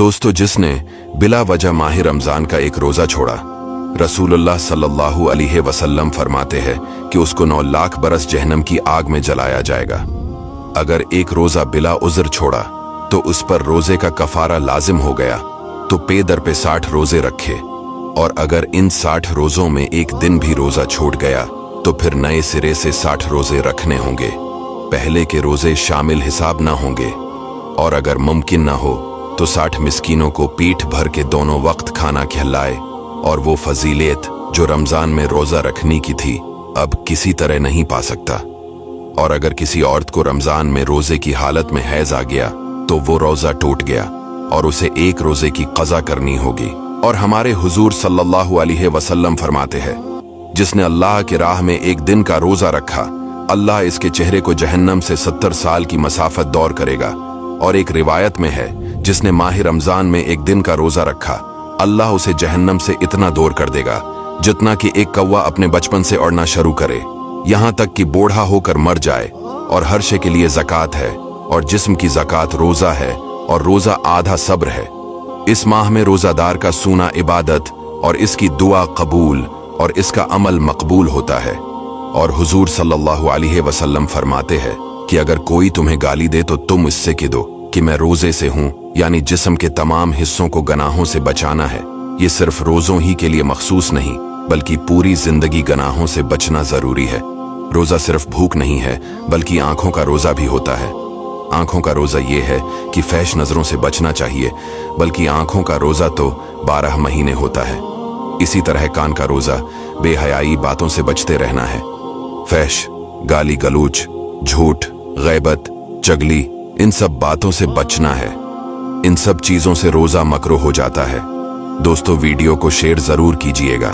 दोस्तों, जिसने बिला वजह माह रमजान का एक रोजा छोड़ा, रसूलुल्लाह सल्लल्लाहु अलैहि वसल्लम फरमाते हैं कि उसको 9 लाख बरस जहन्नम की आग में जलाया जाएगा। अगर एक रोजा बिला उज़्र छोड़ा तो उस पर रोजे का कफारा लाजिम हो गया, तो पे दर पे 60 रोजे रखे, और अगर इन 60 रोजों में एक दिन भी रोजा छूट गया तो फिर नए सिरे से 60 रोजे रखने होंगे। पहले के रोजे शामिल हिसाब ना होंगे, और अगर मुमकिन ना हो तो 60 मिस्कीनों को पीठ भर के दोनों वक्त खाना खिलाए, और वो फजीलियत जो रमजान में रोजा रखने की थी अब किसी तरह नहीं पा सकता। और अगर किसी औरत को रमजान में रोजे की हालत में हैज आ गया तो वो रोजा टूट गया और उसे एक रोजे की कज़ा करनी होगी। और हमारे हुजूर सल्लल्लाहु अलैहि वसल्लम फरमाते हैं, जिसने अल्लाह की राह में एक दिन का रोजा रखा, अल्लाह इसके चेहरे को जहन्नम से 70 साल की मसाफत दौर करेगा। और एक रिवायत में है, जिसने माह रमजान में एक दिन का रोजा रखा, अल्लाह उसे जहन्नम से इतना दूर कर देगा जितना कि एक कौवा अपने बचपन से उड़ना शुरू करे, यहाँ तक कि बूढ़ा होकर मर जाए। और हर शे के लिए ज़कात है, और जिस्म की ज़कात रोजा है, और रोजा आधा सब्र है। इस माह में रोजादार का सूना इबादत, और इसकी दुआ कबूल, और इसका अमल मकबूल होता है। और हुजूर सल्लल्लाहु अलैहि वसल्लम फरमाते हैं कि अगर कोई तुम्हें गाली दे तो तुम इससे कह दो कि मैं रोजे से हूँ, यानी जिस्म के तमाम हिस्सों को गुनाहों से बचाना है। ये सिर्फ रोजों ही के लिए मखसूस नहीं, बल्कि पूरी जिंदगी गुनाहों से बचना जरूरी है। रोजा सिर्फ भूख नहीं है, बल्कि आंखों का रोजा भी होता है। आंखों का रोजा ये है कि फैश नजरों से बचना चाहिए, बल्कि आंखों का रोजा तो 12 महीने होता है। इसी तरह कान का रोजा बेहयाई बातों से बचते रहना है। फैश, गाली गलूच, झूठ, गैबत, चगली, इन सब बातों से बचना है। इन सब चीजों से रोजा मकरूह हो जाता है। दोस्तों, वीडियो को शेयर जरूर कीजिएगा।